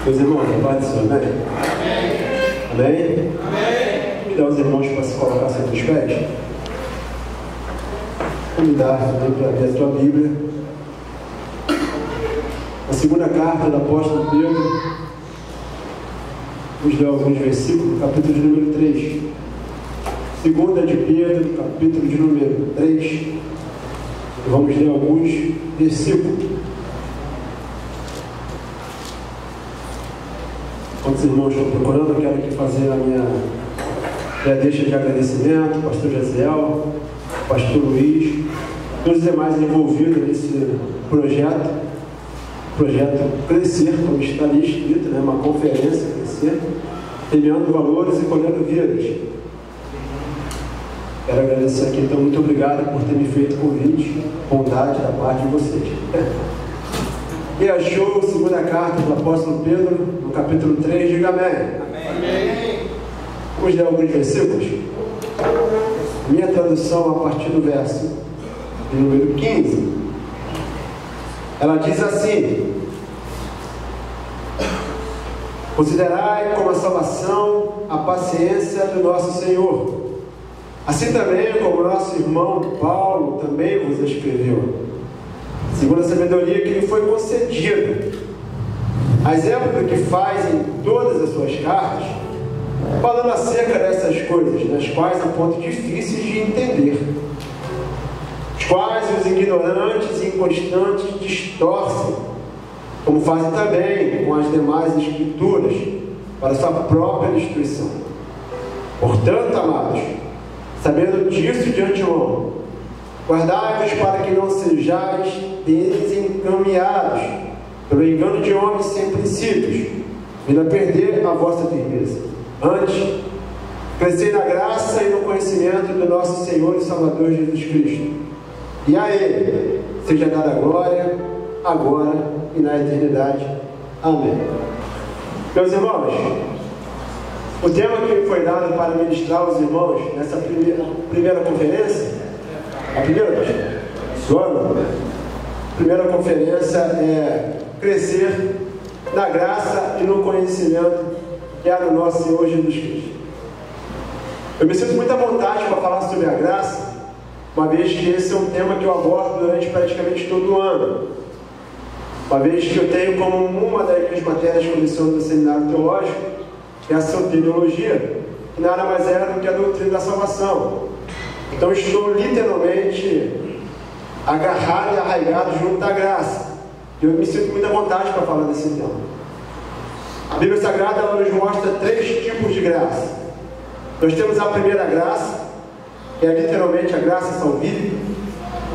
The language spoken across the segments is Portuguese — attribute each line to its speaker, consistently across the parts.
Speaker 1: Meus irmãos, a paz do Senhor, amém? Amém? Amém? Convidar os irmãos para se colocar sobre os pés. Convidar também para ver a tua Bíblia. A segunda carta do apóstolo Pedro. Vamos ler alguns versículos, capítulo de número 3. Segunda de Pedro, capítulo de número 3. E vamos ler alguns versículos. Quantos irmãos estão procurando, eu quero aqui fazer a minha deixa de agradecimento, pastor Jaziel, pastor Luiz, todos os demais envolvidos nesse projeto Crescer, como está ali escrito, né? Uma conferência Crescer, semeando valores e colhendo vidas. Quero agradecer aqui, então, muito obrigado por ter me feito convite, bondade da parte de vocês. E achou a segunda carta do apóstolo Pedro, no capítulo 3, diga amém. Amém. Vamos ler alguns versículos. Minha tradução a partir do verso de número 15. Ela diz assim: considerai como a salvação a paciência do nosso Senhor. Assim também como nosso irmão Paulo também vos escreveu, segundo a sabedoria que lhe foi concedida, a exemplo do que faz em todas as suas cartas, falando acerca dessas coisas, nas quais há pontos difíceis de entender, os quais os ignorantes e inconstantes distorcem, como fazem também com as demais escrituras, para sua própria destruição. Portanto, amados, sabendo disso de antemão, guardai-vos para que não sejais desencaminhados pelo engano de homens sem princípios, vindo a perder a vossa firmeza. Antes, crescei na graça e no conhecimento do nosso Senhor e Salvador Jesus Cristo. E a Ele seja dada a glória, agora e na eternidade. Amém. Meus irmãos, o tema que foi dado para ministrar aos irmãos nessa primeira conferência, a primeira conferência é crescer na graça e no conhecimento que há no nosso Senhor Jesus Cristo. Eu me sinto muita vontade para falar sobre a graça, uma vez que esse é um tema que eu abordo durante praticamente todo o ano, uma vez que eu tenho como uma das minhas matérias que eu leciono do seminário teológico, que é a soteriologia, que nada mais é do que a doutrina da salvação. Então estou literalmente agarrado e arraigado junto à graça. E eu me sinto muita vontade para falar desse tema. A Bíblia Sagrada ela nos mostra 3 tipos de graça. Nós temos a primeira graça, que é literalmente a graça salvífica.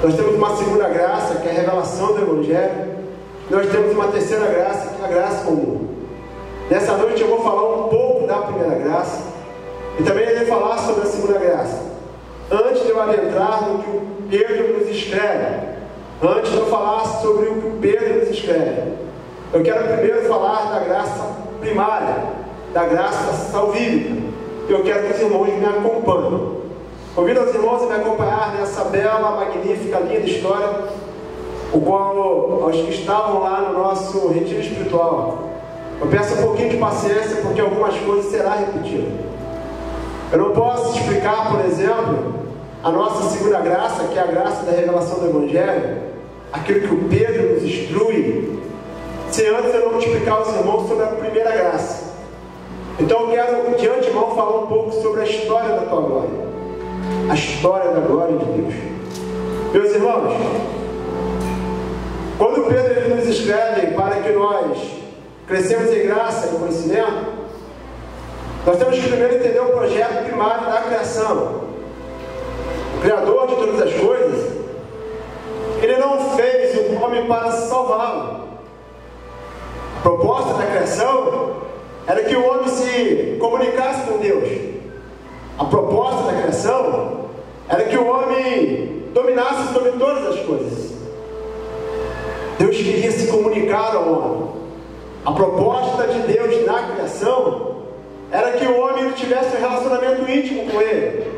Speaker 1: Nós temos uma segunda graça, que é a revelação do Evangelho. Nós temos uma terceira graça, que é a graça comum. Nessa noite eu vou falar um pouco da primeira graça e também irei falar sobre a segunda graça. Antes de eu adentrar no que o Pedro nos escreve, antes de eu falar sobre o que o Pedro nos escreve, eu quero primeiro falar da graça primária, da graça salvífica, e eu quero que os irmãos me acompanhem. Convido os irmãos a me acompanhar nessa bela, magnífica, linda história, o qual aos que estavam lá no nosso retiro espiritual, eu peço um pouquinho de paciência, porque algumas coisas serão repetidas. Eu não posso explicar, por exemplo, a nossa segunda graça, que é a graça da revelação do Evangelho, aquilo que o Pedro nos instrui, se antes eu não explicar aos irmãos sobre a primeira graça. Então eu quero de antemão falar um pouco sobre a história da tua glória, a história da glória de Deus. Meus irmãos, quando Pedro ele nos escreve para que nós crescemos em graça e conhecimento, nós temos que primeiro entender o projeto primário da criação. O Criador de todas as coisas, Ele não fez o homem para salvá-lo. A proposta da criação era que o homem se comunicasse com Deus. A proposta da criação era que o homem dominasse sobre todas as coisas. Deus queria se comunicar ao homem. A proposta de Deus na criação era que o homem tivesse um relacionamento íntimo com Ele.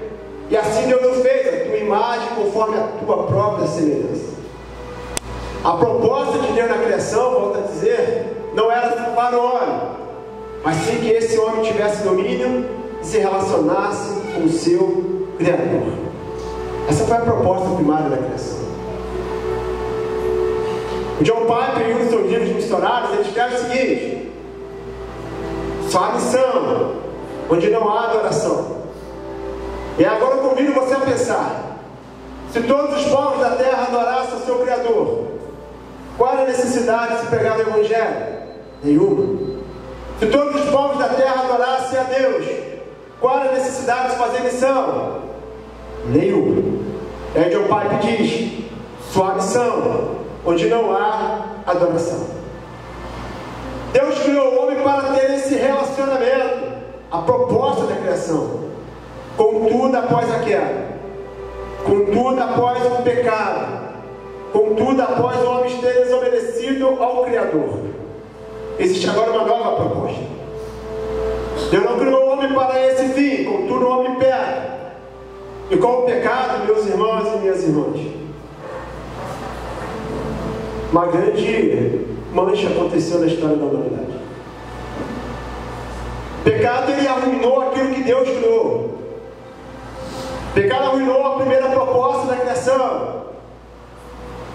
Speaker 1: E assim Deus o fez, a tua imagem conforme a tua própria semelhança. A proposta de Deus na criação, volto a dizer, não era para o homem, mas sim que esse homem tivesse domínio e se relacionasse com o seu Criador. Essa foi a proposta primária da criação. O John Piper, em um dos seus livros missionários, ele escreve o seguinte: só há missão onde não há adoração. E agora eu convido você a pensar: se todos os povos da terra adorassem o seu Criador, qual era a necessidade de se pregar o Evangelho? Nenhuma. Se todos os povos da terra adorassem a Deus, qual era a necessidade de fazer missão? Nenhuma. E aí John Piper diz: só há missão onde não há adoração. Deus criou o homem para ter esse relacionamento, a proposta da criação. Contudo, após a queda, contudo, após o pecado, contudo, após o homem ter desobedecido ao Criador, existe agora uma nova proposta. Deus não criou o homem para esse fim, contudo o homem peca. E com o pecado, meus irmãos e minhas irmãs, uma grande mancha aconteceu na história da humanidade. O pecado, ele arruinou aquilo que Deus criou. O pecado arruinou a primeira proposta da criação.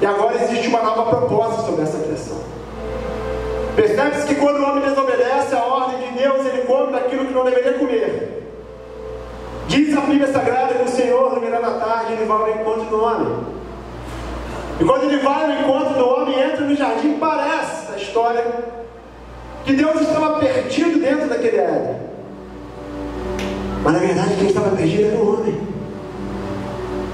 Speaker 1: E agora existe uma nova proposta sobre essa criação. Percebe-se que quando o homem desobedece a ordem de Deus, ele come daquilo que não deveria comer. Diz a Bíblia Sagrada que o Senhor, no mirar da tarde, ele vai ao encontro do homem. E quando ele vai ao encontro do homem, entra no jardim, parece, na história, que Deus estava perdido dentro daquele Éden. Mas na verdade quem estava perdido era o homem.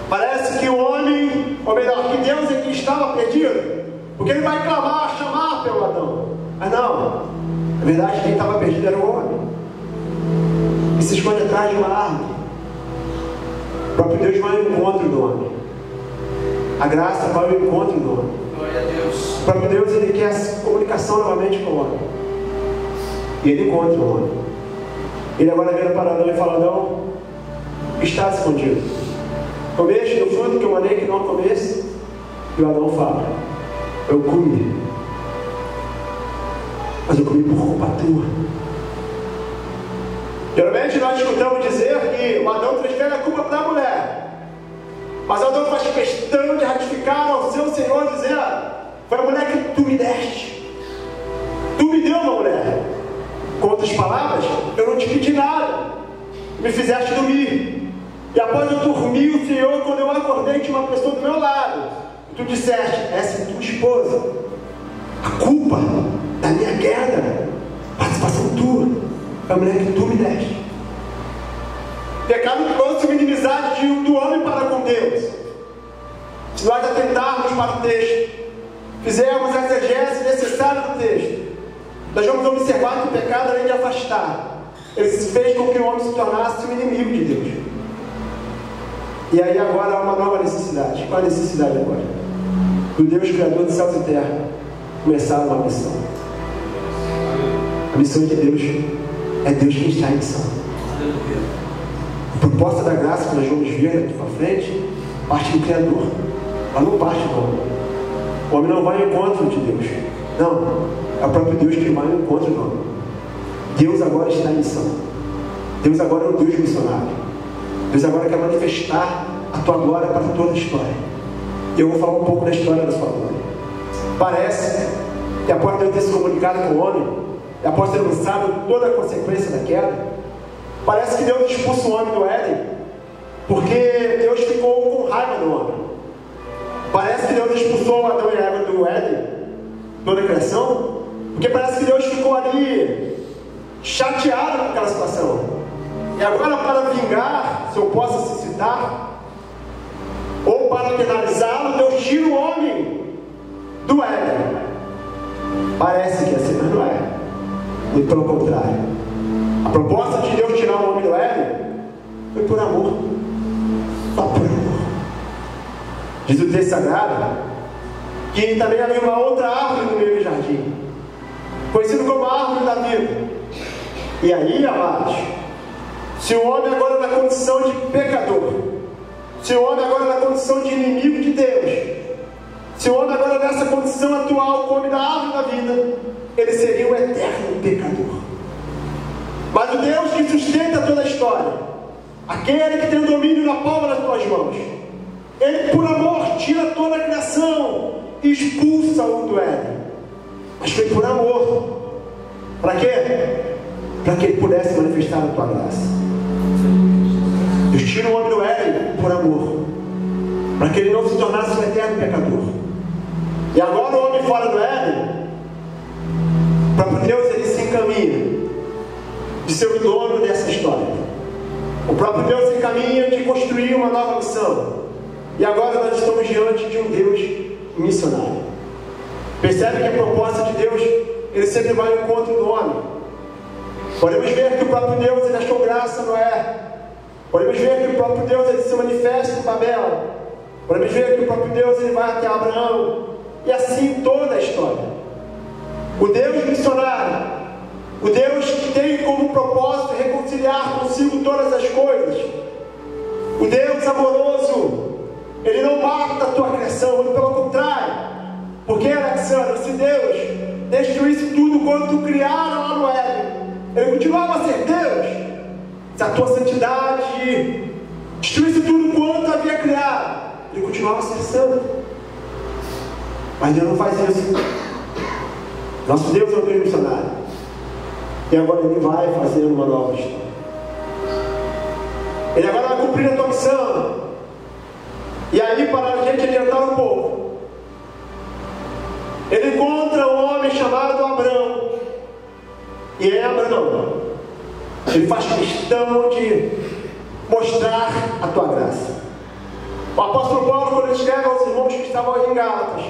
Speaker 1: Parece que o homem, ou melhor, que Deus é que estava perdido, porque ele vai clamar, chamar pelo Adão. Mas não, na verdade quem estava perdido era o homem. E se esconde atrás de uma árvore. O próprio Deus vai ao encontro do homem. A graça vai ao encontro do homem.
Speaker 2: Glória a Deus.
Speaker 1: O próprio Deus, ele quer essa comunicação novamente com o homem. E ele encontra o homem. Ele agora vira para Adão e fala: Adão, está escondido. Comeste do fruto que eu mandei que não comesse? E o Adão fala: eu comi. Mas eu comi por culpa tua. Geralmente nós escutamos dizer que o Adão transfere a culpa para a mulher. Mas Adão faz questão de ratificar ao seu Senhor, dizendo: foi a mulher que tu me deste. Tu me deu uma mulher. Com outras palavras, eu não te pedi nada. Me fizeste dormir. E após eu dormir, o Senhor, quando eu acordei, tinha uma pessoa do meu lado. E tu disseste: essa é tua esposa. A culpa da minha queda, participação tua, é a mulher que tu me deste. Pecado trouxe uma inimizade do homem para com Deus. Se nós atentarmos para o texto, fizermos a exegese necessária do texto, nós vamos observar que o pecado, além de afastar, ele se fez com que o homem se tornasse um inimigo de Deus. E aí agora há uma nova necessidade. Qual a necessidade agora? Do Deus Criador de céus e terra começar uma missão. A missão de Deus é Deus quem está em missão. A proposta da graça que nós vamos ver aqui para frente parte do Criador, ela não parte do homem. O homem não vai ao encontro de Deus, não, é o próprio Deus que vai ao encontro do homem. Deus agora está em missão. Deus agora é um Deus missionário. Deus agora quer manifestar a tua glória para toda a história. E eu vou falar um pouco da história da sua glória. Parece que após Deus ter se comunicado com o homem, e após ter lançado toda a consequência da queda, parece que Deus expulsa o homem do Éden, porque Deus ficou com raiva do homem. Parece que Deus expulsou Adão e Eva do Éden, toda a criação, porque parece que Deus ficou ali chateado com aquela situação. E agora, para vingar, se eu posso citar, ou para penalizá-lo, Deus tira o homem do Éden. Parece que é assim, mas não é. Muito pelo contrário. A proposta de Deus tirar o homem do Éden foi por amor. Só por amor. Diz o texto sagrado que também havia uma outra árvore no meio do jardim, conhecido como a árvore da vida. E aí, amados, se o homem agora na condição de pecador, se o homem agora na condição de inimigo de Deus, se o homem agora nessa condição atual come da árvore da vida, ele seria um eterno pecador. Mas o Deus que sustenta toda a história, aquele que tem o domínio na palma das tuas mãos, ele por amor tira toda a criação e expulsa o do Éden. Mas foi por amor. Para quê? Para que ele pudesse manifestar a tua graça. Deus tira o homem do Éden por amor, para que ele não se tornasse um eterno pecador. E agora o homem fora do Éden, o próprio Deus, ele se encaminha de ser o dono dessa história. O próprio Deus se encaminha de construir uma nova missão. E agora nós estamos diante de um Deus missionário. Percebe que a proposta de Deus, ele sempre vai ao encontro do homem. Podemos ver que o próprio Deus, ele achou graça no Noé. Podemos ver que o próprio Deus, ele se manifesta em Babel. Podemos ver que o próprio Deus, ele vai até Abraão. E assim toda a história. O Deus missionário, o Deus que tem como propósito reconciliar consigo todas as coisas, o Deus amoroso, ele não mata a tua criação, ele pelo contrário. Porque, Alexandre, se Deus destruísse tudo quanto criaram lá no Éden, ele continuava a ser Deus. Se a tua santidade destruísse tudo quanto havia criado, ele continuava a ser santo. Mas Deus não faz isso. Nosso Deus é um Deus missionário. E agora ele vai fazer uma nova história. Ele agora vai cumprir a tua missão. E aí, para a gente adiantar um pouco, ele encontra um homem chamado Abrão. E é Abrão. Ele faz questão de mostrar a tua graça. O apóstolo Paulo, quando ele escreve aos irmãos que estavam em Gálatas,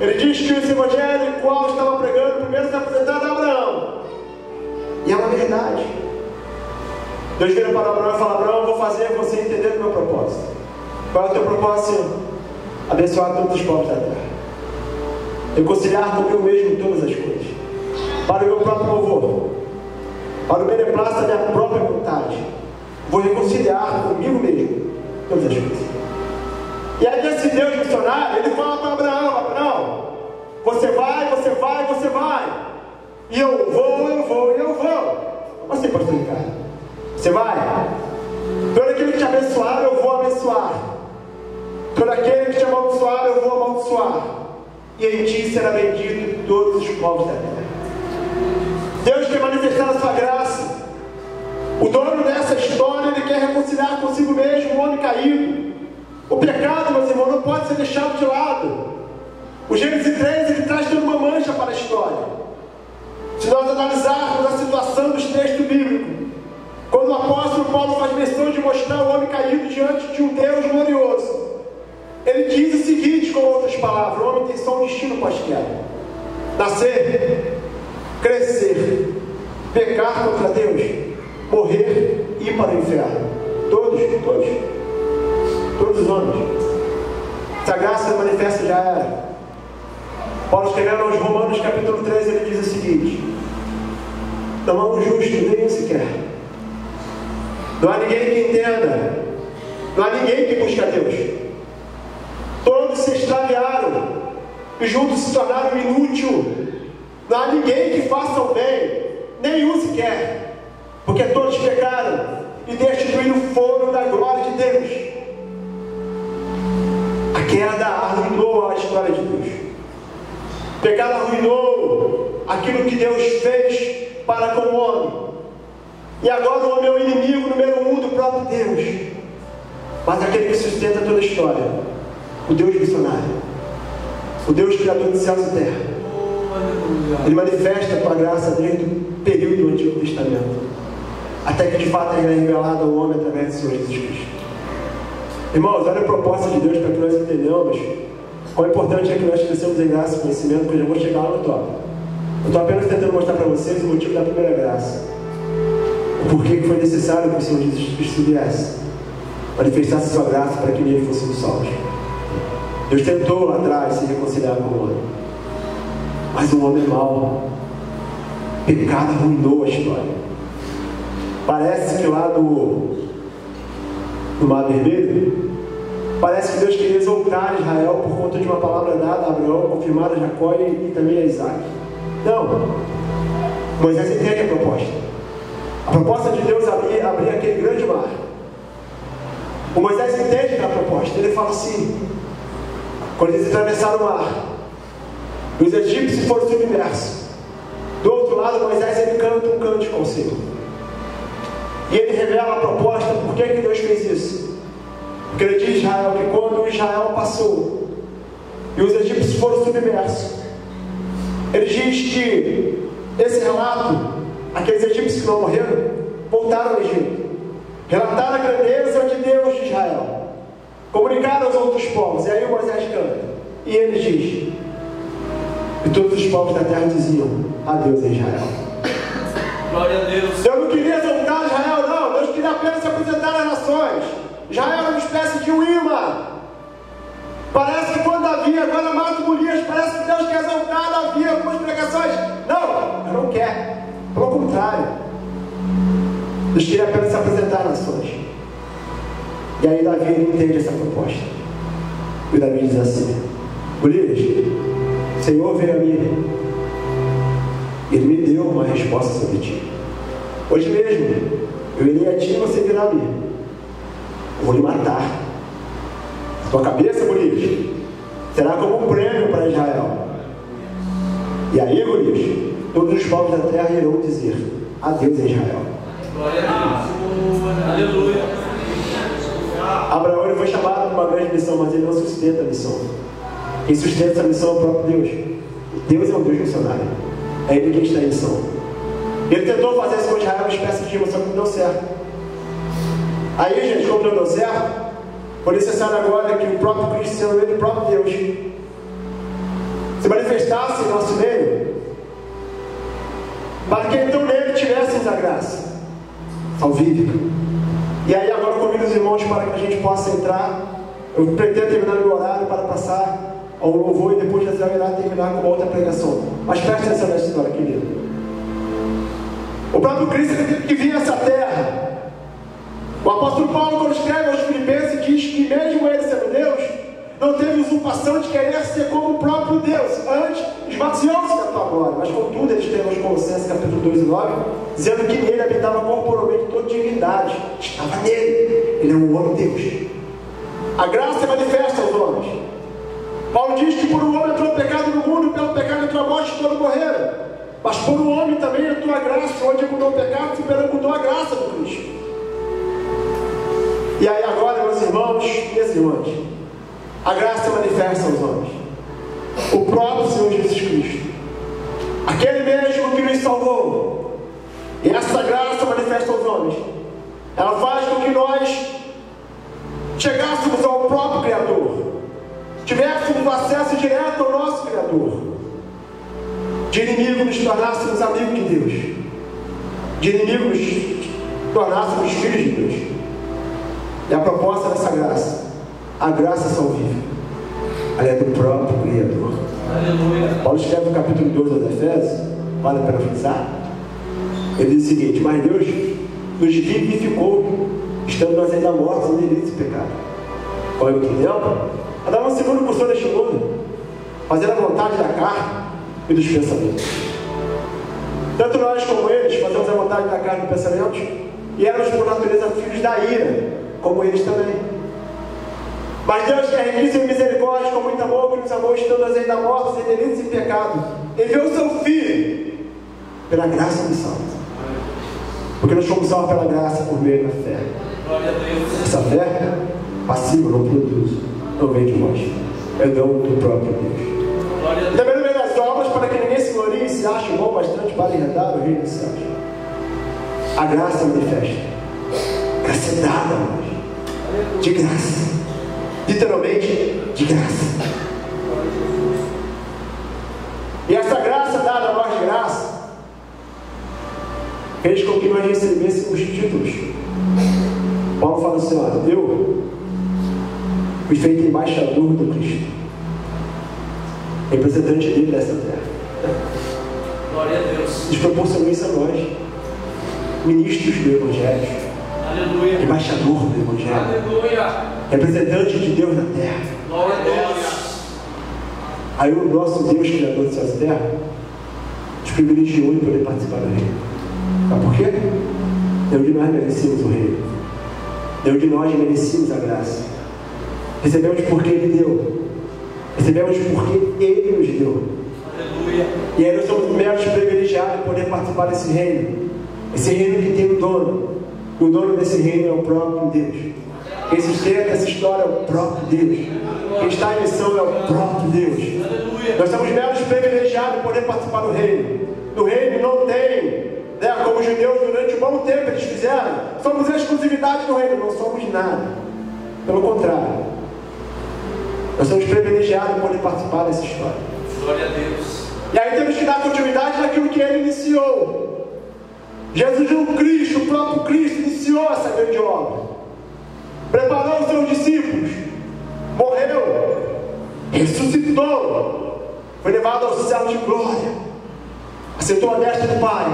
Speaker 1: ele diz que esse evangelho qual estava pregando primeiro se apresentado a Abraão. E é uma verdade. Deus vira para Abraão e fala: Abraão, eu vou fazer você entender o meu propósito. Qual é o teu propósito? Abençoar todos os povos da terra, reconciliar comigo mesmo todas as coisas, para o meu próprio louvor, para o beneplácito da minha própria vontade. Vou reconciliar comigo mesmo todas as coisas. E aí esse Deus missionário, ele fala para Abraão: Abraão, você vai, você vai, você vai. E eu vou, eu vou, eu vou. Você, pastor Ricardo, você vai? Todo aquele que te abençoar, eu vou abençoar. Todo aquele que te amaldiçoar, eu vou amaldiçoar. E em ti será bendito todos os povos da terra. Deus quer manifestar a sua graça. O dono dessa história, ele quer reconciliar consigo mesmo o homem caído. O pecado, meus irmãos, não pode ser deixado de lado. O Gênesis 3, ele traz toda uma mancha para a história. Se nós analisarmos a situação dos textos bíblicos, quando o apóstolo Paulo faz menção de mostrar o homem caído diante de um Deus glorioso, ele diz o seguinte, com outras palavras: o homem tem só um destino pós-queda: nascer, crescer, pecar contra Deus, morrer e ir para o inferno. Todos os homens. Se a graça manifesta, já era. Paulo, escrevendo aos Romanos capítulo 3, ele diz o seguinte: não há um justo, nem um sequer. Não há ninguém que entenda, não há ninguém que busque a Deus. Todos se extraviaram e juntos se tornaram inútil. Não há ninguém que faça o bem, nenhum sequer, porque todos pecaram e destituíram o foro da glória de Deus. A queda arruinou a história de Deus. O pecado arruinou aquilo que Deus fez para com o homem. E agora o homem é o inimigo número 1 do próprio Deus. Mas aquele que sustenta toda a história, o Deus missionário, o Deus criador de céus e terra, ele manifesta a tua graça desde o período do Antigo Testamento, até que de fato ele é revelado ao homem através do Senhor Jesus Cristo. Irmãos, olha a proposta de Deus para que nós entendamos quão importante é que nós crescemos em graça e conhecimento, que eu já vou chegar lá no top. Eu estou apenas tentando mostrar para vocês o motivo da primeira graça, o porquê que foi necessário que o Senhor Jesus Cristo viesse, manifestasse sua graça para que nele fossemos salvos. Deus tentou lá atrás se reconciliar com o homem, mas o homem é mau. Pecado arruinou a história. Parece que lá no Mar Vermelho, parece que Deus queria exaltar Israel por conta de uma palavra dada a Abraão, confirmada a Jacó e também a Isaac. Não. Moisés entende a proposta. A proposta de Deus abrir aquele grande mar. O Moisés entende aquela proposta. Ele fala assim, quando eles atravessaram o mar, os egípcios foram submersos. Do outro lado, Moisés ele canta um cântico ao Senhor. E ele revela a proposta. Por que Deus fez isso? Porque ele diz a Israel que quando Israel passou e os egípcios foram submersos, ele diz que esse relato, aqueles egípcios que não morreram, voltaram ao Egito, relataram a grandeza de Deus de Israel, comunicaram aos outros povos. E aí Moisés canta, e ele diz, e todos os povos da terra diziam, adeus a Israel.
Speaker 2: Glória a Deus.
Speaker 1: Deus não queria exaltar Israel, não. Deus queria apenas se apresentar às nações. Israel era uma espécie de um imã. Parece que quando Davi agora mata Golias, parece que Deus quer exaltar Davi em algumas pregações. Não, Deus não quer. Pelo contrário, Deus queria apenas se apresentar às nações. E aí Davi ele entende essa proposta. E Davi diz assim, Golias, o Senhor veio a mim, Ele me deu uma resposta sobre ti. Hoje mesmo, eu irei a ti e você virá a mim. Eu vou lhe matar. A tua cabeça, Golias, será como um prêmio para Israel. E aí, Golias, todos os povos da terra irão dizer, adeus a Israel.
Speaker 2: Glória a Deus. Aleluia.
Speaker 1: Abraão ele foi chamado para uma grande missão, mas ele não sustenta a missão. Quem sustenta essa missão é o próprio Deus. Deus é um Deus missionário. É Ele quem está em missão. Ele tentou fazer isso com Israel, uma espécie de missão que não deu certo. Aí, gente, como não deu certo, foi necessário agora que o próprio Cristo, sendo Ele o próprio Deus, se manifestasse em nosso meio, para que então nele tivéssemos a graça salvífica. E aí agora convido os irmãos para que a gente possa entrar. Eu pretendo terminar meu horário para passar ao louvor e depois já irá terminar com uma outra pregação. Mas preste atenção nessa história, querido. O próprio Cristo que vinha essa terra. O apóstolo Paulo, quando escreve aos Filipenses, diz que mesmo ele sendo Deus, não teve usurpação de querer ser como o próprio Deus. Antes, esvaziou-se da tua glória. Mas contudo, eles têm nos Colossenses capítulo 2 e 9, dizendo que nele habitava corporalmente toda divindade. Estava nele. Ele é um homem Deus. A graça é manifesta aos homens. Paulo diz que por um homem entrou o pecado no mundo, pelo pecado entrou a morte, todos morreram. Mas por um homem também entrou a graça, onde mudou o pecado, superou a graça do Cristo. E aí agora, meus irmãos e minhas irmãs, a graça manifesta aos homens. O próprio Senhor Jesus Cristo, aquele mesmo que nos salvou. E essa graça manifesta aos homens. Ela faz com que nós chegássemos ao próprio Criador, tivéssemos acesso direto ao nosso Criador. De inimigo nos tornássemos amigos de Deus, de inimigo nos tornássemos filhos de Deus. E a proposta dessa graça, a graça salvífica, ela é do próprio Criador. Aleluia. Paulo escreve no capítulo 2 dos Efésios, vale para frisar, ele diz o seguinte: mas Deus nos vivificou, estando nós ainda mortos em delitos e pecado. Qual é o que lembra? Andava segundo por deste mundo, fazendo a vontade da carne e dos pensamentos. Tanto nós como eles fazemos a vontade da carne e dos pensamentos, e éramos por natureza filhos da ira, como eles também. Mas Deus, que é riquíssimo em misericórdia, com muito amor, que nos amou, estando nós ainda mortos em delitos e pecado, enviou o seu Filho pela graça do salvo. Porque nós fomos salvos pela graça por meio da fé. Essa fé passiva, não produz, não vem de nós, é dom do próprio Deus. Também no meio das obras, para que ninguém se glorie e se ache bom bastante para herdar o reino dos céus. A graça manifesta. A graça é dada a nós, de graça, literalmente de graça. E essa graça dada a nós de graça fez com que nós recebêssemos títulos. Paulo fala assim: ó, eu fui feito embaixador do Cristo, representante dele nessa terra.
Speaker 2: Glória a Deus.
Speaker 1: Nos proporcionou isso a nós, ministros do Evangelho.
Speaker 2: Aleluia.
Speaker 1: Embaixador do Evangelho.
Speaker 2: Aleluia.
Speaker 1: Representante de Deus na terra.
Speaker 2: Glória a Deus.
Speaker 1: Aí o nosso Deus, Criador de céus e terra, nos privilegiou em poder participar do reino. Sabe por quê? Nenhum de nós merecíamos o reino. Nenhum de nós merecíamos a graça. Recebemos porque Ele deu. Recebemos porque Ele nos deu.
Speaker 2: Aleluia.
Speaker 1: E aí nós somos meros privilegiados de poder participar desse reino. Esse reino que tem um dono. E o dono desse reino é o próprio Deus. Quem sustenta essa história é o próprio Deus. Quem está em missão é o próprio Deus.
Speaker 2: Aleluia.
Speaker 1: Nós somos meros privilegiados de poder participar do reino. No reino não tem, né, como os judeus durante um bom tempo eles fizeram, somos a exclusividade do reino, não somos nada. Pelo contrário, nós somos privilegiados de poder participar dessa história.
Speaker 2: Glória a Deus.
Speaker 1: E aí temos que dar continuidade naquilo que Ele iniciou. Jesus Cristo, o próprio Cristo, iniciou essa grande obra. Preparou os seus discípulos, morreu, ressuscitou, foi levado ao céu de glória, assentou a destra do Pai.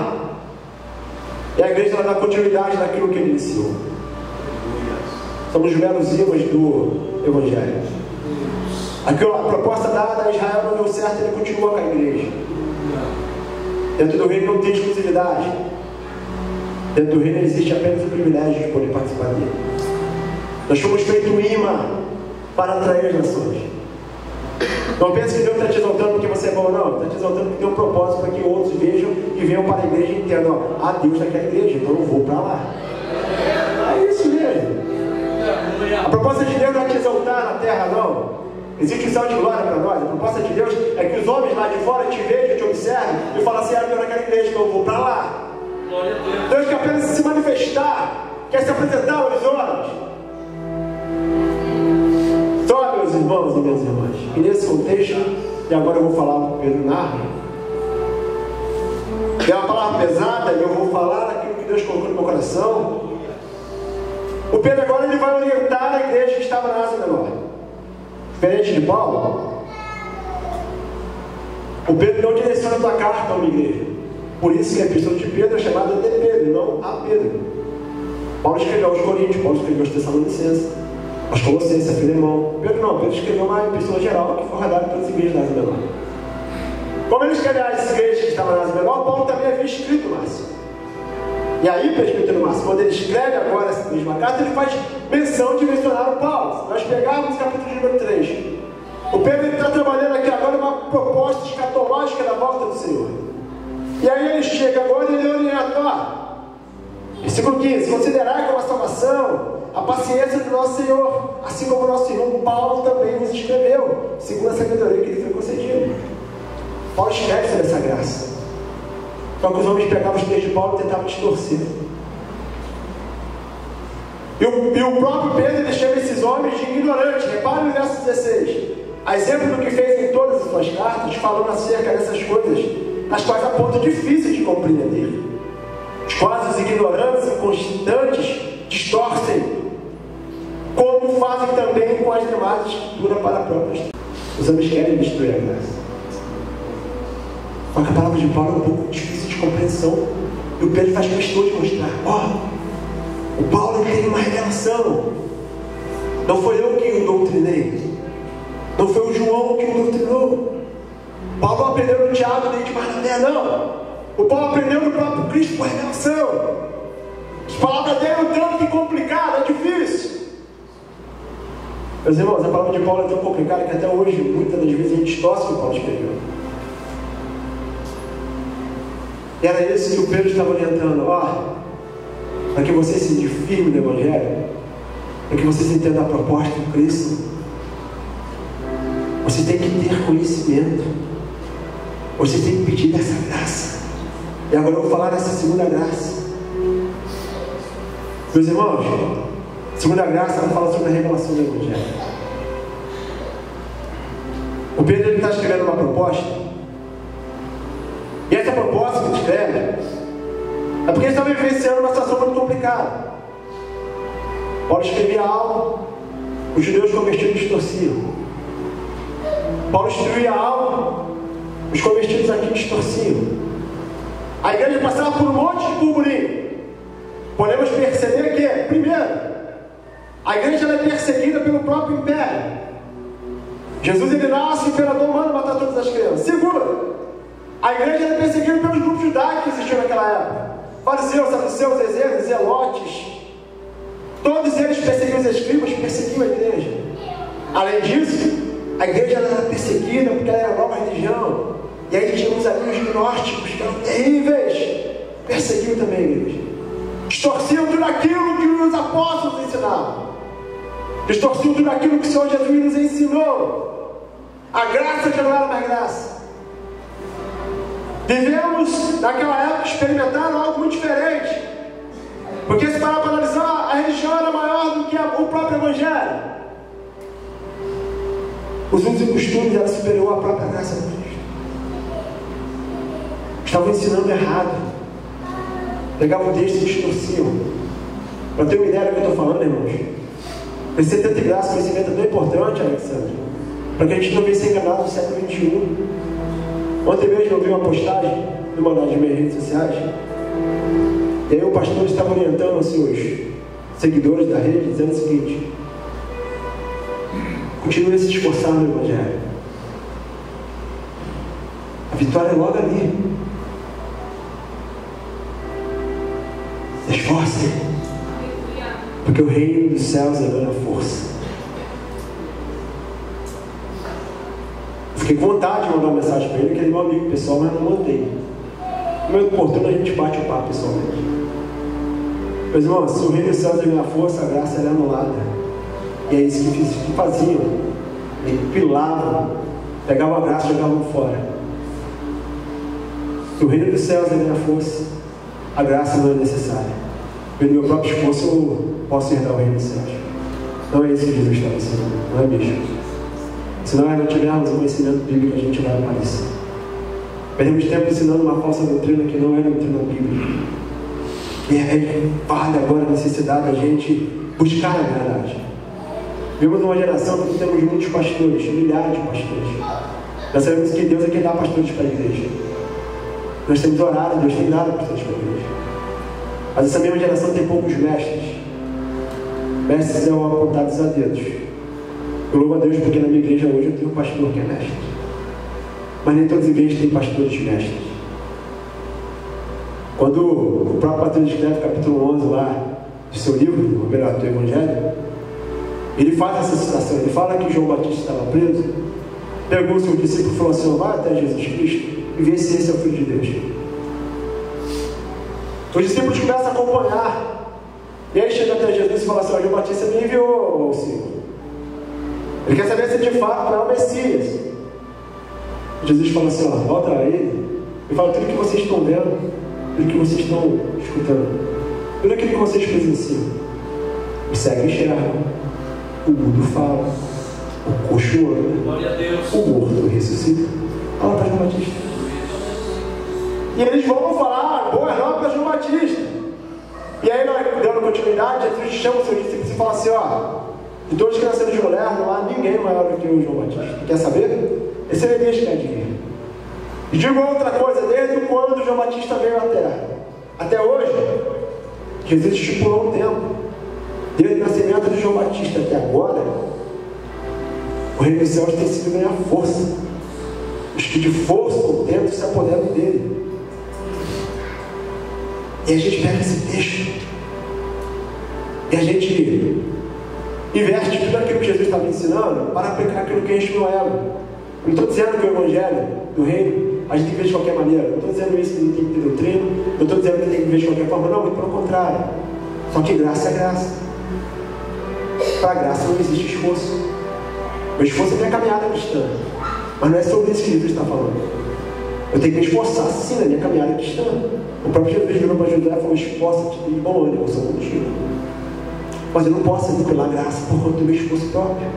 Speaker 1: E a igreja vai dar continuidade naquilo que Ele iniciou. Somos meros imãs do Evangelho. Aquela proposta dada a Israel não deu certo, Ele continua com a igreja. Dentro do reino não tem exclusividade. Dentro do reino existe apenas o privilégio de poder participar dele. Nós fomos feitos um imã para atrair as nações. Não pense que Deus está te exaltando porque você é bom, não. Está te exaltando porque tem um propósito para que outros vejam e venham para a igreja e entendam: Deus naquela igreja, então eu vou para lá. É isso mesmo. A proposta de Deus não é te exaltar na terra, não. Existe um céu de glória para nós. A proposta de Deus é que os homens lá de fora te vejam, te observem e falem assim: Deus naquela igreja, então eu vou para lá. Deus quer apenas se manifestar, quer se apresentar aos homens. Só, meus irmãos e minhas irmãs, e nesse contexto, e agora eu vou falar para o Pedro narra, é uma palavra pesada e eu vou falar aquilo que Deus colocou no meu coração. O Pedro agora ele vai orientar a igreja que estava na Ásia Menor. Diferente de Paulo, o Pedro não direciona a tua carta a uma igreja. Por isso que a epístola de Pedro é chamada de Pedro e não a Pedro. Paulo escreveu aos Coríntios, Paulo escreveu aos Tessalonicenses, aos Colossenses, a Filemão. Pedro não, Pedro escreveu uma epístola geral que foi rodada pelas igrejas da Ásia Menor. Como ele escreveu as igrejas que estavam na Ásia Menor, Paulo também havia escrito, Márcio. E aí, presbítero Márcio, quando ele escreve agora essa mesma carta, ele faz menção de mencionar o Paulo. Se nós pegarmos o capítulo número 3, o Pedro está trabalhando aqui agora uma proposta escatológica da volta do Senhor. E aí ele chega agora e ele orienta, versículo 15: considerai como a salvação a paciência do nosso Senhor, assim como o nosso irmão Paulo também nos escreveu, segundo a sabedoria que lhe foi concedida. Paulo escreve sobre essa graça. Só que os homens pegavam os textos de Paulo e tentavam distorcer. E o próprio Pedro ele chama esses homens de ignorantes. Repare no verso 16. A exemplo do que fez em todas as suas cartas, falando acerca dessas coisas, nas quais há ponto difícil de compreender. Os quais os ignorantes e inconstantes distorcem, como fazem também com as demais escrituras para a própria escritura. Os homens querem destruir a graça. Só que a palavra de Paulo é um pouco difícil de compreensão. E o Pedro faz questão de mostrar: o Paulo tem uma revelação. Não foi eu que o doutrinei. Não foi o João que o doutrinou. Paulo não aprendeu no Tiago nem de Barnabé, não. O Paulo aprendeu no próprio Cristo por revelação. As palavras dele é tanto que complicado, é difícil. Meus irmãos, a palavra de Paulo é tão complicada que até hoje, muitas das vezes, a gente distorce o que Paulo escreveu. E era isso que o Pedro estava orientando. Para que vocês se firmem no Evangelho, para que vocês entendam a proposta do Cristo, vocês têm que ter conhecimento, vocês têm que pedir dessa graça. E agora eu vou falar dessa segunda graça. Meus irmãos, a segunda graça vai falar sobre a revelação do Evangelho. O Pedro está escrevendo uma proposta. E essa proposta que ele escreve é porque ele estava vivenciando uma situação muito complicada. Paulo escrevia algo, os judeus convertidos distorciam. Paulo instruía algo, os convertidos aqui distorciam. A igreja passava por um monte de burburinho. Podemos perceber que, primeiro, a igreja é perseguida pelo próprio império. Jesus ele nasce, o imperador manda matar todas as crianças. Segundo, A igreja era perseguida pelos grupos judaicos que existiam naquela época. Fariseus, saduceus, ezeres, zelotes. Todos eles perseguiam os escribas, perseguiam a igreja. Além disso, a igreja era perseguida porque ela era nova religião. E aí tínhamos ali os gnósticos, que eram terríveis. Perseguiam também a igreja. Distorciam tudo aquilo que os apóstolos ensinavam. Distorciam tudo aquilo que o Senhor Jesus nos ensinou. A graça já não era mais graça. Vivemos, naquela época, experimentaram algo muito diferente. Porque se parar para analisar, a religião era maior do que o próprio Evangelho. Os usos e costumes eram superior à própria graça de Cristo. Estavam ensinando errado. Pegavam o texto e distorciam. Para ter uma ideia do que eu estou falando, irmãos, esse tanto de graça, conhecimento é tão importante, Alexandre, para que a gente não venha ser enganado no século XXI. Ontem mesmo eu vi uma postagem numa das minhas redes sociais. E aí o pastor estava orientando os seus seguidores da rede, dizendo o seguinte: continue a se esforçar no Evangelho. A vitória é logo ali. Se esforcem, porque o reino dos céus é ganha força. Fiquei com vontade de mandar uma mensagem para ele, que ele é meu amigo pessoal, mas não mandei. No meu oportuno a gente bate o papo pessoalmente. Meus irmãos, se o reino dos céus é ganha força, a graça é anulada. E é isso que faziam. Eles pilavam, pegavam a graça e jogavam fora. Se o reino dos céus é ganha força, a graça não é necessária. Pelo meu próprio esforço eu posso herdar o reino dos céus. Não é isso que Jesus está ensinando, não é mesmo? Se nós não tivermos o conhecimento bíblico, a gente vai aparecer. Perdemos tempo ensinando uma falsa doutrina que não era doutrina bíblica. E é vale agora a necessidade da gente buscar a verdade. Vivemos uma geração que temos muitos pastores, milhares de pastores. Nós sabemos que Deus é quem dá pastores para a igreja. Nós temos orado, Deus tem dado pastores para a igreja. Mas essa mesma geração tem poucos mestres. Mestres são apontados a dedos. Eu louvo a Deus porque na minha igreja hoje eu tenho um pastor que é mestre. Mas nem todas as igrejas têm pastores mestres. Quando o próprio Mateus escreve capítulo 11 lá do seu livro, o melhor do Evangelho, ele faz essa citação. Ele fala que João Batista estava preso, pegou o seu discípulo e falou assim: vai até Jesus Cristo e vê se esse é o Filho de Deus. Os discípulos começam a acompanhar. E aí chega até Jesus e fala assim: João Batista me enviou ao Senhor. Ele quer saber se de fato é o Messias. Jesus fala assim: volta a ele e fala tudo que vocês estão vendo, tudo que vocês estão escutando, tudo aquilo que vocês presenciam. O cego enxerga, o mudo fala, o coxo anda, o morto ressuscita. Fala para João Batista. E eles vão falar boas novas para João Batista. E aí, dando continuidade, Jesus chama os seus discípulos e fala assim: de todos que nasceram de mulher, não há ninguém maior do que o João Batista. Quer saber? Esse é o Elias que quer de vir. E digo outra coisa: desde quando João Batista veio à terra até hoje, Jesus estipulou um tempo. Desde o nascimento de João Batista até agora, o reino dos céus tem sido ganhar força. Os que de força contentam se apoderam dele. E a gente pega esse texto e a gente inverte tudo aquilo que Jesus estava ensinando para aplicar aquilo que enche no ego. Não estou dizendo que o Evangelho do Reino a gente tem que ver de qualquer maneira. Não estou dizendo isso que não tem que ter doutrina. Não estou dizendo que tem que ver de qualquer forma. Não, muito pelo contrário. Só que graça é graça. Para a graça não existe esforço. O esforço é minha caminhada cristã. Mas não é sobre isso que Jesus está falando. Eu tenho que me esforçar sim na minha caminhada cristã. O próprio Jesus virou para Judá e falou: esforça-te de bom ânimo, eu sou contigo. Mas eu não posso ir pela graça por conta do meu esforço próprio.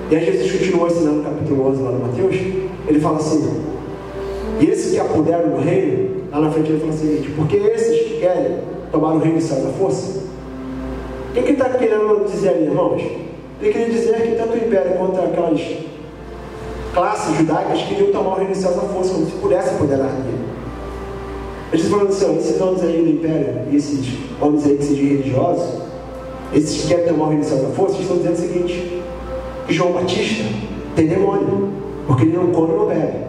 Speaker 1: E aí Jesus continua ensinando no capítulo 11 lá do Mateus. Ele fala assim: e esses que apoderam do reino, lá na frente ele fala o seguinte: porque esses que querem tomar o reino dos céus à força. O que ele está querendo dizer ali, irmãos? Ele queria dizer que tanto o império quanto aquelas classes judaicas queriam tomar o reino dos céus à força, como se pudessem apoderar dele. Ele está falando assim: esses homens aí do império e esses homens aí que se dizem religiosos, esses que querem tomar o reino dos céus à força, estão dizendo o seguinte: que João Batista tem demônio, porque ele não come e não bebe.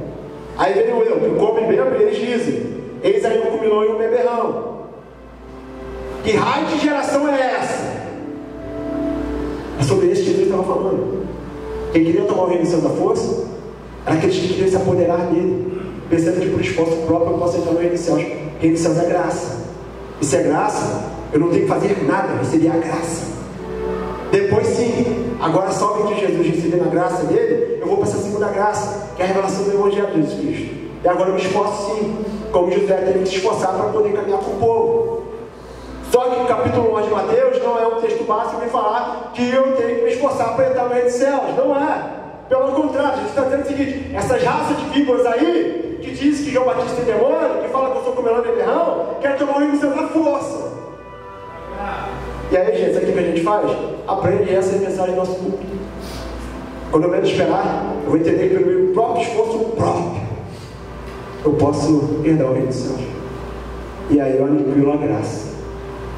Speaker 1: Aí vem o eu, que come bem, eles dizem: eis aí um comilão e um beberrão. Que raio de geração é essa? É sobre isso que Jesus estava falando. Quem queria tomar o reino dos céus da força era aqueles que queriam se apoderar dele, pensando que por esforço próprio eu posso entrar no reino dos céus. O reino dos céus é graça. E se é graça, eu não tenho que fazer nada, receber a graça. Depois sim, agora só que Jesus receber a graça dele, eu vou para essa segunda graça, que é a revelação do Evangelho de Jesus Cristo. E agora eu me esforço sim, como José teve que se esforçar para poder caminhar com o povo. Só que o capítulo 1 de Mateus não é um texto básico de falar que eu tenho que me esforçar para entrar no reino dos céus. Não é. Pelo contrário, Jesus está dizendo o seguinte: essas raças de víboras aí, que diz que João Batista é demônio, que fala que eu sou comelão de beberrão, quer tomar o reino dos céus na força. E aí, gente, sabe o que a gente faz? Aprende essa mensagem do nosso culto. Quando eu menos esperar, eu vou entender que pelo meu próprio esforço próprio, eu posso herdar o reino dos céus. E aí eu aniquilo a graça.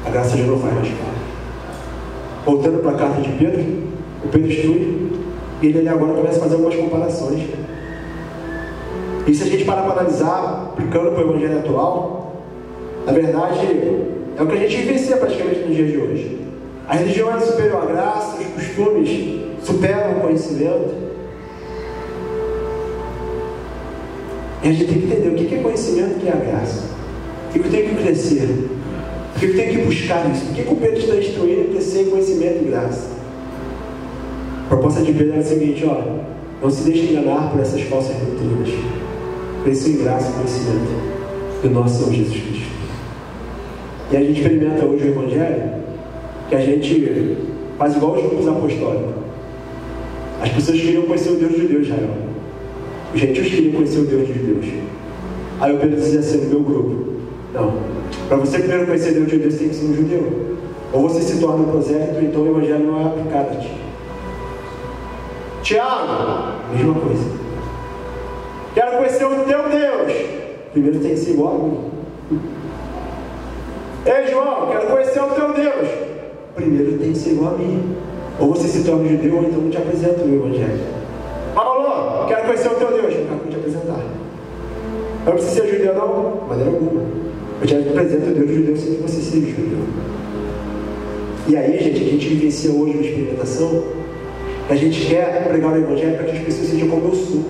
Speaker 1: A graça já não faz mais parte. Voltando para a carta de Pedro, o Pedro estuda, e ele agora começa a fazer algumas comparações. E se a gente parar para analisar, aplicando para o Evangelho atual, na verdade, é o que a gente vivencia praticamente nos dias de hoje. A religião é superior à graça, os costumes superam o conhecimento. E a gente tem que entender o que é conhecimento e o que é a graça. O que eu tenho que crescer? Por que eu tenho que buscar isso? Por que o Pedro está instruindo a crescer em conhecimento e graça? A proposta de Pedro é a seguinte: ó, não se deixe enganar por essas falsas doutrinas. Cresça em graça e conhecimento do nosso Senhor Jesus Cristo. E a gente experimenta hoje o Evangelho, que a gente faz igual os grupos apostólicos. As pessoas queriam conhecer o Deus de Deus, Israel. Os gentios queriam conhecer o Deus de Deus. Aí o Pedro dizia assim no meu grupo: não, para você primeiro conhecer Deus de Deus, você tem que ser um judeu. Ou você se torna um prosélito, então o Evangelho não é aplicado a ti. Tiago, mesma coisa. Quero conhecer o teu Deus. Primeiro tem que ser igual a mim. Ei, João, quero conhecer o teu Deus. Primeiro tem que ser igual a mim. Ou você se torna judeu, ou então eu te apresento o Evangelho. Paulo, quero conhecer o teu Deus. Eu quero te apresentar. Eu não preciso ser judeu, não? De maneira alguma. Eu te apresento o Deus judeu sem que você seja judeu. E aí, gente, a gente vivencia hoje uma experimentação que a gente quer pregar o Evangelho para que as pessoas sejam como eu sou.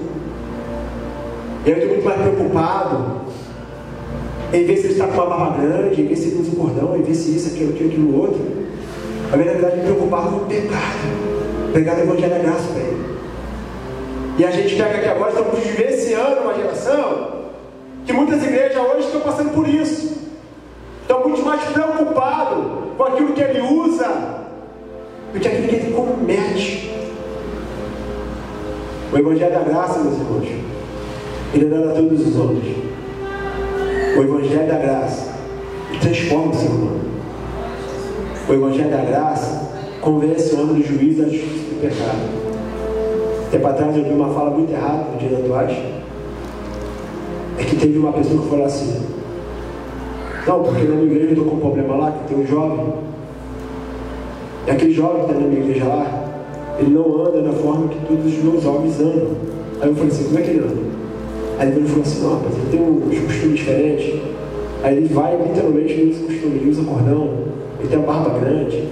Speaker 1: E aí eu estou muito mais preocupado em ver se ele está com uma barba grande, em ver se ele usa um cordão, em ver se isso, aquilo, outro. A verdade é preocupado com o pecado. Pregar o Evangelho é graça para ele. E a gente pega aqui agora, estamos vivenciando uma geração que muitas igrejas hoje estão passando por isso. Estão muito mais preocupados com aquilo que ele usa do que aquilo que ele comete. O Evangelho da graça, meus irmãos, ele é dado a todos os homens. O Evangelho da graça transforma o ser humano. O Evangelho da graça convence o homem do juízo, da justiça e do pecado. Tempo atrás eu vi uma fala muito errada no dia atuais. É que teve uma pessoa que falou assim: não, porque na minha igreja eu estou com um problema lá, que tem um jovem. E aquele jovem que está na minha igreja lá, ele não anda da forma que todos os meus homens andam. Aí eu falei assim: como é que ele anda? Aí ele falou assim: não, rapaz, ele tem uns costumes diferentes. Aí ele vai literalmente nesse costume, ele usa cordão, ele tem a barba grande.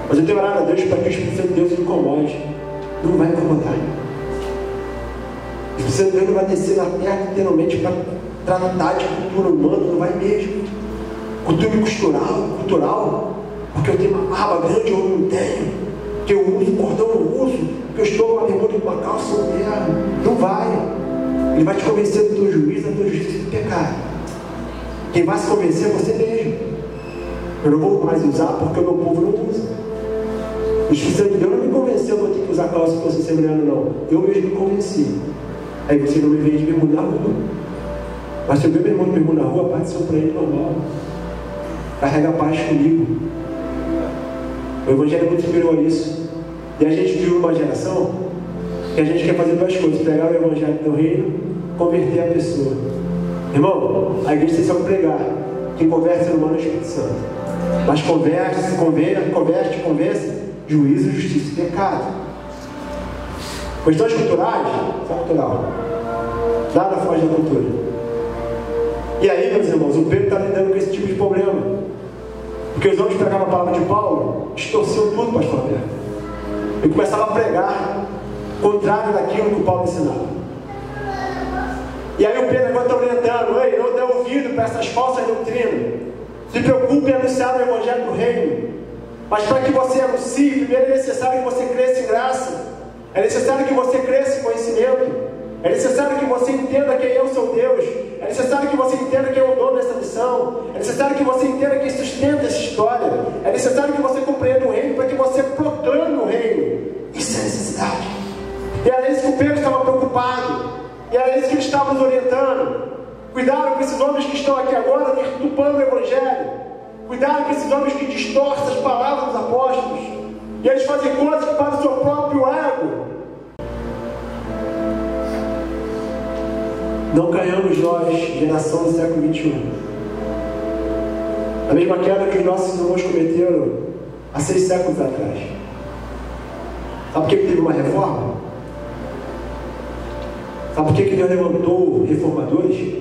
Speaker 1: Mas eu tenho orado a Deus para que o Espírito Santo de Deus incomode. Não vai incomodar. O Espírito Santo de Deus não vai descer na terra literalmente para tratar de cultura humana, não vai mesmo. Cultura cultural, porque eu tenho uma barba grande ou não tenho, que eu uso cordão ou não uso, que eu estou com uma bermuda e uma calça ou não vai. Ele vai te convencer do teu juízo, da tua justiça e do pecado. Quem vai se convencer é você mesmo. Eu não vou mais usar porque o meu povo não usa. O Espírito Santo de Deus não me convenceu que eu tenho que usar calça se fosse semelhante, não. Eu mesmo me convenci. Aí você não me vê de bermuda na rua. Mas se eu ver meu irmão de bermuda na rua, apareceu para ele normal. Carrega a paz comigo. O Evangelho é muito superior a isso. E a gente vive uma geração que a gente quer fazer duas coisas: pregar o Evangelho do reino, converter a pessoa. Irmão, a igreja tem só que pregar. Quem converte ser humano é o Espírito Santo. Mas convence, juízo, justiça e pecado. Questões culturais, só cultural. Nada foge da cultura. E aí, meus irmãos, o Pedro está lidando com esse tipo de problema. Porque os homens pegavam a palavra de Paulo, distorciam tudo, pastor Alberto. E começavam a pregar contrário daquilo que o Paulo ensinava. E aí o Pedro agora está orientando: ei, não dê ouvido para essas falsas doutrinas. Se preocupe em anunciar o Evangelho do Reino. Mas para que você anuncie, primeiro é necessário que você cresça em graça. É necessário que você cresça em conhecimento. É necessário que você entenda quem é o seu Deus. É necessário que você entenda quem é o dono dessa missão. É necessário que você entenda quem sustenta essa história. É necessário que você compreenda o reino para que você proclame o reino. Isso é necessidade. E era isso que o Pedro estava preocupado. E era isso que ele estava nos orientando. Cuidado com esses homens que estão aqui agora deturpando o Evangelho. Cuidado com esses homens que distorcem as palavras dos apóstolos. E eles fazem coisas para o seu próprio ego. Não caiamos nós, geração do século XXI, a mesma queda que os nossos irmãos cometeram há 6 séculos atrás. Sabe por que teve uma reforma? Sabe por que Deus levantou reformadores?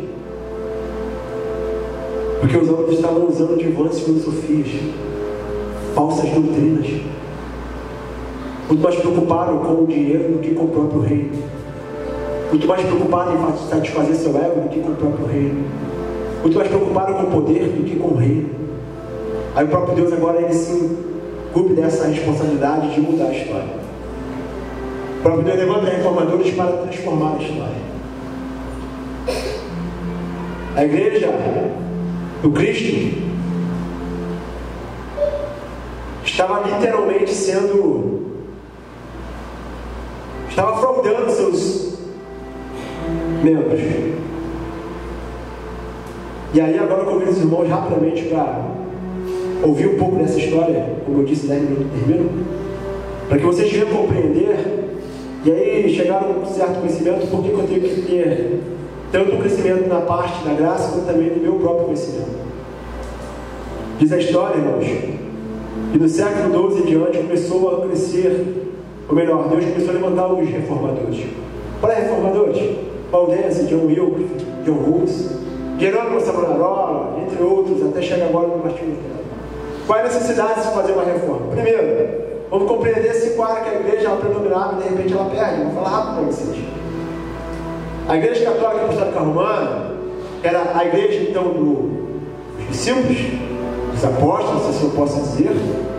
Speaker 1: Porque os homens estavam usando de vãs filosofias, falsas doutrinas, muito mais preocupados com o dinheiro do que com o próprio reino, muito mais preocupados em satisfazer seu ego do que com o próprio reino, muito mais preocupados com o poder do que com o reino. Aí o próprio Deus agora ele se incumbe dessa responsabilidade de mudar a história. O próprio Deus levanta reformadores para transformar a história. A igreja do Cristo estava literalmente estava fraudando seus membros. E aí agora eu convido os irmãos rapidamente para ouvir um pouco dessa história, como eu disse, 10 minutos termino, para que vocês venham compreender e aí chegar a um certo conhecimento, porque eu tenho que ter tanto crescimento na parte da graça, como também no meu próprio conhecimento. Diz a história, irmãos, que no século XII em diante começou a crescer, ou melhor, Deus começou a levantar os reformadores. Qual é reformadores? Valdense, John Wycliffe, John Hus, Jerônimo Savonarola, entre outros, até chegar agora no Martinho Lutero. Qual é a necessidade de se fazer uma reforma? Primeiro, vamos compreender esse quadro que a igreja ela predominava e de repente ela perde. Vou falar rápido para vocês. A igreja católica apostólica romana era a igreja então dos discípulos, dos apóstolos, se assim eu posso dizer.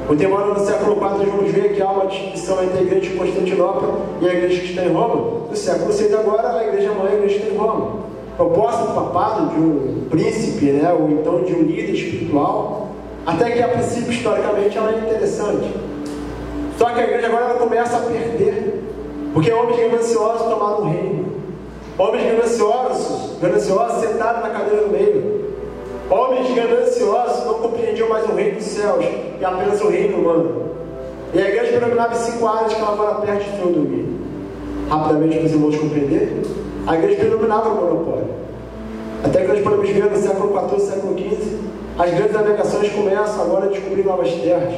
Speaker 1: Embora no século IV nós vamos ver que há uma distinção entre a igreja de Constantinopla e a igreja que está em Roma. No século VI agora a igreja mãe é a igreja que está em Roma. Proposta do papado de um príncipe, né, ou então de um líder espiritual, até que a princípio historicamente ela é interessante. Só que a igreja agora ela começa a perder, porque homens gananciosos tomaram o reino. Homens gananciosos sentados na cadeira do meio. Homens gananciosos não compreendiam mais o reino dos céus e apenas o reino humano. E a igreja predominava em 5 áreas que ela agora perde de seu domínio. Rapidamente para os irmãos compreenderem, a igreja predominava no monopólio. Até que nós podemos ver no século XIV, século XV, as grandes navegações começam agora a descobrir novas terras,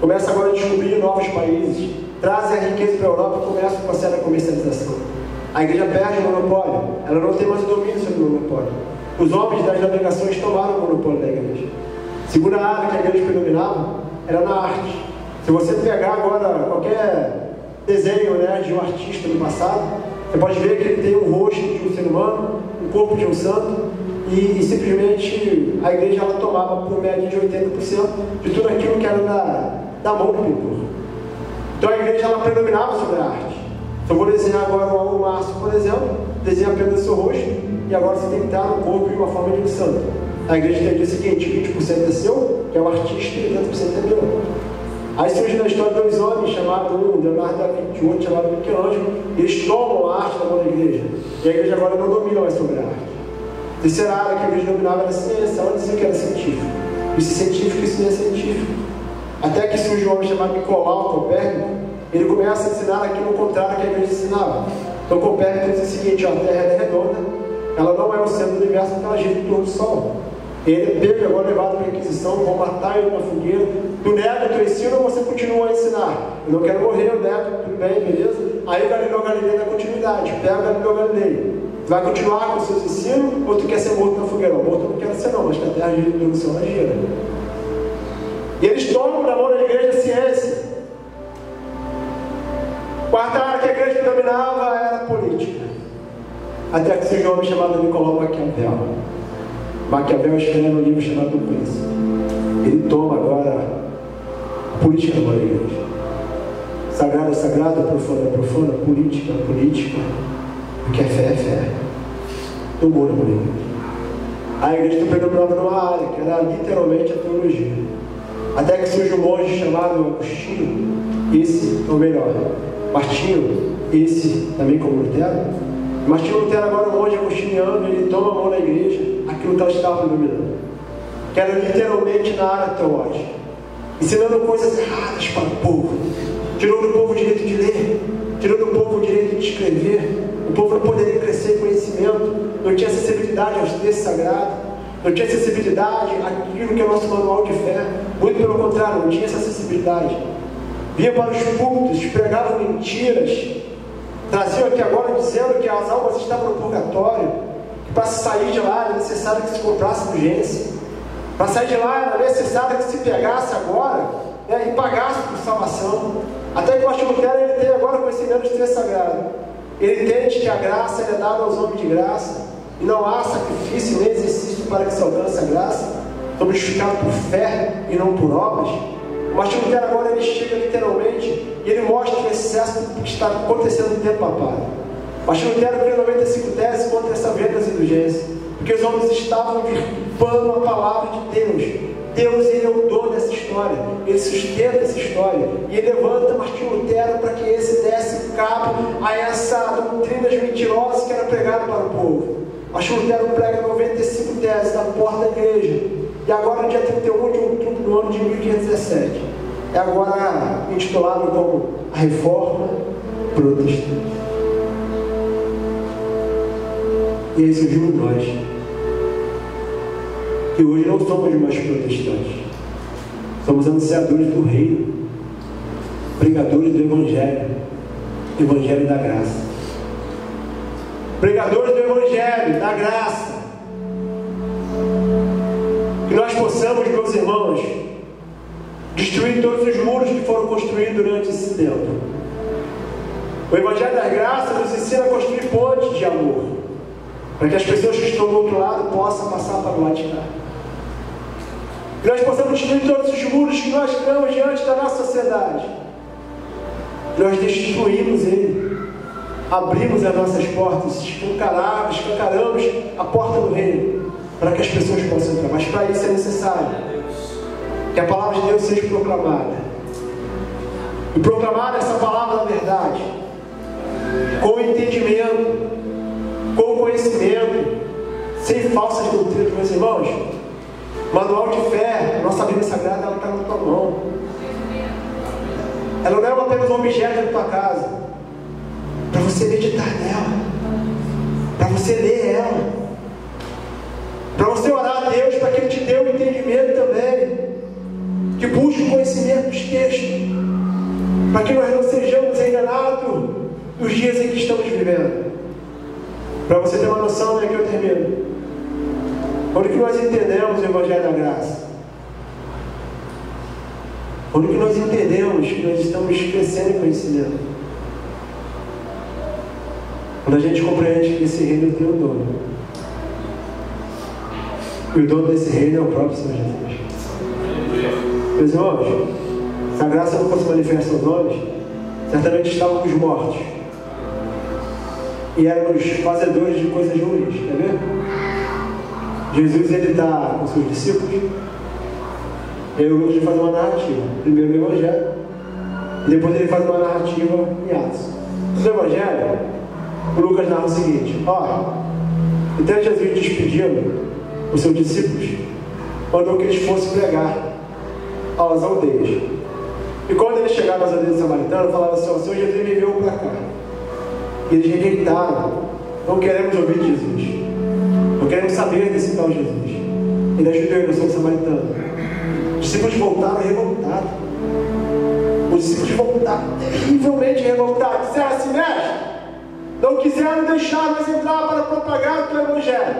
Speaker 1: começam agora a descobrir novos países, trazem a riqueza para a Europa e começa o processo da comercialização. A igreja perde o monopólio, ela não tem mais o domínio sobre o monopólio. Os homens das navegações tomaram o monopólio da igreja. Segunda área que a igreja predominava era na arte. Se você pegar agora qualquer desenho, né, de um artista do passado, você pode ver que ele tem um rosto de um ser humano, um corpo de um santo, e simplesmente a igreja ela tomava por média de 80% de tudo aquilo que era da mão do pintor. Então a igreja ela predominava sobre a arte. Se eu vou desenhar agora o Alvo Márcio, por exemplo, desenha apenas o seu rosto, e agora você tem que estar no corpo de uma forma de um santo. A igreja tem o seguinte: 20% é seu, que é o artista, e 80% é meu. Aí surge na história 2 homens, chamados um Leonardo da Vinci, o outro chamado Michelangelo, e eles tomam a arte da mão da igreja. E a igreja agora não domina mais sobre a arte. A terceira área que a igreja dominava era a ciência, ela dizia que era científico. Isso é científico, isso não é científico. Até que surge um homem chamado Nicolau Copérnico, ele começa a ensinar aquilo contrário que a igreja ensinava. Então Copérnico diz o seguinte: a Terra é redonda, ela não é o centro do universo, porque ela gira em torno do Sol. Ele teve agora levado para a Inquisição, vão matar ele numa fogueira. Tu nega, tu ensina ou você continua a ensinar? Eu não quero morrer, eu nego, tudo bem, beleza? Aí o Galileu Galilei dá continuidade, pega o Galileu Galilei. Tu vai continuar com os seus ensinos ou tu quer ser morto na fogueira? Morto eu não quero ser não, mas que a terra gira do céu ela gira. E eles tomam da mão da igreja a ciência. Quarta área que a igreja dominava era a política. Até que surgiu um homem chamado Nicolau Maquiavel. Maquiavel escreve um livro chamado O Príncipe. Ele toma agora a política da igreja. Sagrado é sagrado, profano é profano, política é política, porque é fé é fé. Tomou na igreja. A igreja predominava numa área, que era literalmente a teologia. Até que surge um monge chamado Agostinho, esse é o melhor. Martinho, esse também como Lutero. Martinho Lutero agora é um monge agostiniano, ele toma a mão na igreja, aquilo que ela estava dominando. Que era literalmente na área teológica. Ensinando coisas erradas para o povo. Tirou do povo o direito de ler, tirou do povo o direito de escrever. O povo não poderia crescer em conhecimento, não tinha acessibilidade aos textos sagrados, não tinha acessibilidade àquilo que é o nosso manual de fé. Muito pelo contrário, não tinha essa acessibilidade. Vinha para os púlpitos, pregavam mentiras, traziam aqui agora dizendo que as almas estavam no purgatório, que para sair de lá era necessário que se comprasse urgência, para sair de lá era necessário que se pegasse agora, né, e pagasse por salvação. Até que o pastor Lutero ele tem agora conhecimento de texto sagrado. Ele entende que a graça é dada aos homens de graça, e não há sacrifício nem exercício para que se alcance a graça. Somos justificados por fé e não por obras. O pastor Lutero agora ele chega literalmente e ele mostra o excesso do que está acontecendo no tempo papado. O pastor Lutero cria 95 teses contra essa venda das indulgências, porque os homens estavam virpando a palavra de Deus. Deus ele é o dono dessa história, ele sustenta essa história, e ele levanta Martinho Lutero para que esse desse cabo a essa doutrinas mentirosas que era pregada para o povo. Martinho Lutero prega 95 teses na porta da igreja, e agora no dia 31 de outubro do ano de 1517, é agora intitulado como a Reforma Protestante. E aí surgimos nós, que hoje não somos mais protestantes, somos anunciadores do reino, pregadores do evangelho da graça, pregadores do evangelho da graça. Que nós possamos, meus irmãos, destruir todos os muros que foram construídos durante esse tempo. O evangelho da graça nos ensina a construir pontes de amor, para que as pessoas que estão do outro lado possam passar para o lado de cá. Que nós possamos destruir todos os muros que nós criamos diante da nossa sociedade. Que nós destruímos ele, abrimos as nossas portas, escancaramos a porta do reino, para que as pessoas possam entrar. Mas para isso é necessário que a palavra de Deus seja proclamada, e proclamar essa palavra da verdade, com entendimento, com conhecimento, sem falsas doutrinas. Meus irmãos, manual de fé, a nossa Bíblia Sagrada, ela está na tua mão. Ela não é apenas um objeto da tua casa, para você meditar nela, para você ler ela, para você orar a Deus, para que Ele te dê o entendimento também, que busque o conhecimento dos textos, para que nós não sejamos enganados nos dias em que estamos vivendo. Para você ter uma noção, né, que eu termino. Quando que nós entendemos o Evangelho da Graça? Quando que nós entendemos que nós estamos crescendo em conhecimento? Quando a gente compreende que esse reino tem um dono. E o dono desse reino é o próprio Senhor Jesus. Meus irmãos, se a graça não fosse manifesta aos homens, certamente estávamos mortos. E éramos fazedores de coisas ruins, quer ver? Jesus ele está com seus discípulos, e aí o Lucas faz uma narrativa, primeiro no Evangelho, e depois ele faz uma narrativa em Atos. No Evangelho, o Lucas narra o seguinte: então Jesus despedindo os seus discípulos, mandou que eles fossem pregar às aldeias. E quando eles chegaram às aldeias samaritanas, falaram assim: o Senhor Jesus me enviou para cá. E eles rejeitaram: não queremos ouvir Jesus, não queremos saber desse tal Jesus. Ele ajudou a nação samaritana. Os discípulos voltaram revoltados. Os discípulos voltaram terrivelmente revoltados. Disseram assim: mestre, não quiseram deixar nós entrar para propagar o teu evangelho,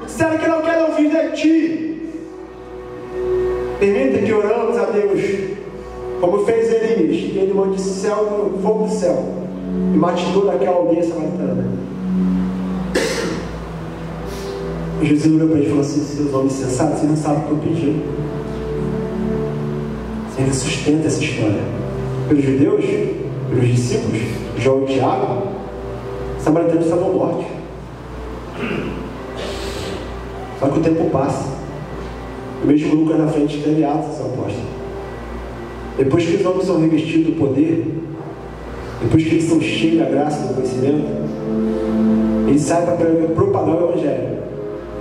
Speaker 1: disseram que não querem ouvir de ti. Permita que oramos a Deus, como fez Elias, que ele mandou de céu, fogo do céu, e matou daquela aldeia samaritana. E Jesus olhou para ele e falou assim: seus homens sensatos, vocês não sabem o que eu pedi. Ele sustenta essa história. Pelos judeus, pelos discípulos, João e Tiago, os samaritanos estavam mortos. Só que o tempo passa. O mesmo Lucas na frente teve Atos dos Apóstolos. Depois que os homens são revestidos do poder, depois que eles são cheios da graça e do conhecimento, eles saem para propagar o evangelho.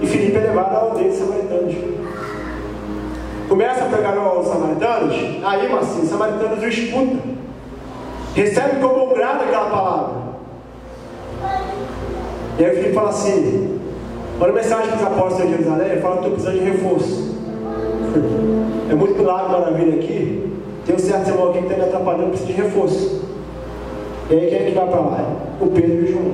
Speaker 1: E Filipe é levado à aldeia dos samaritanos. Começa a pregar aos samaritanos, aí, mas os samaritanos o escutam, recebem com bom grado aquela palavra. E aí o Filipe fala assim: manda mensagem para os apóstolos de Jerusalém, fala que estou precisando de reforço. É muito milagre, maravilha aqui. Tem um certo irmão aqui que está me atrapalhando, precisa de reforço. E aí quem é que vai para lá? O Pedro e o João.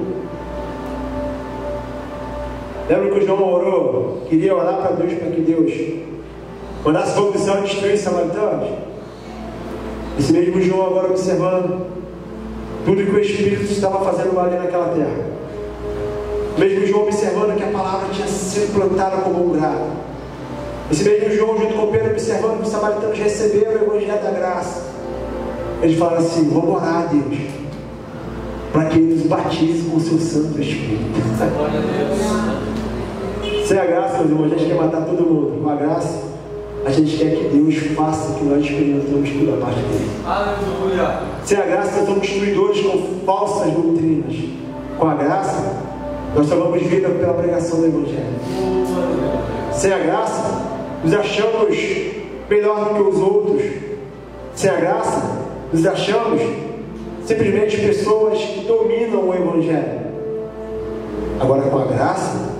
Speaker 1: Lembra que o João orou? Queria orar para Deus, para que Deus mandasse fogo do céu e destruir os samaritanos? Esse mesmo João agora observando tudo que o Espírito estava fazendo ali naquela terra. Mesmo João observando que a palavra tinha sido plantada com bom grado. Esse mesmo João, junto com Pedro, observando que os samaritanos receberam o evangelho da graça. Eles falaram assim: vamos orar a Deus, para que Ele nos batize com o seu Santo Espírito.
Speaker 2: Glória a Deus.
Speaker 1: Sem a graça, meus irmãos, a gente quer matar todo mundo. Com a graça, a gente quer que Deus faça o que nós experimentamos tudo da parte dele.
Speaker 2: Aleluia.
Speaker 1: Sem a graça, nós somos destruidores com falsas doutrinas. Com a graça, nós salvamos vida pela pregação do Evangelho. Sem a graça, nos achamos melhor do que os outros. Sem a graça, nos achamos simplesmente pessoas que dominam o Evangelho. Agora, com a graça,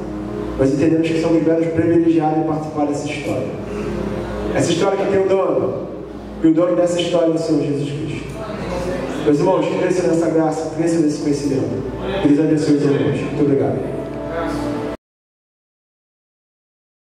Speaker 1: nós entendemos que somos meros privilegiados em participar dessa história. Essa história que tem o dono, e o dono dessa história é o Senhor Jesus Cristo. Meus irmãos, cresçam nessa graça, cresçam nesse conhecimento. Deus abençoe os irmãos. Muito obrigado.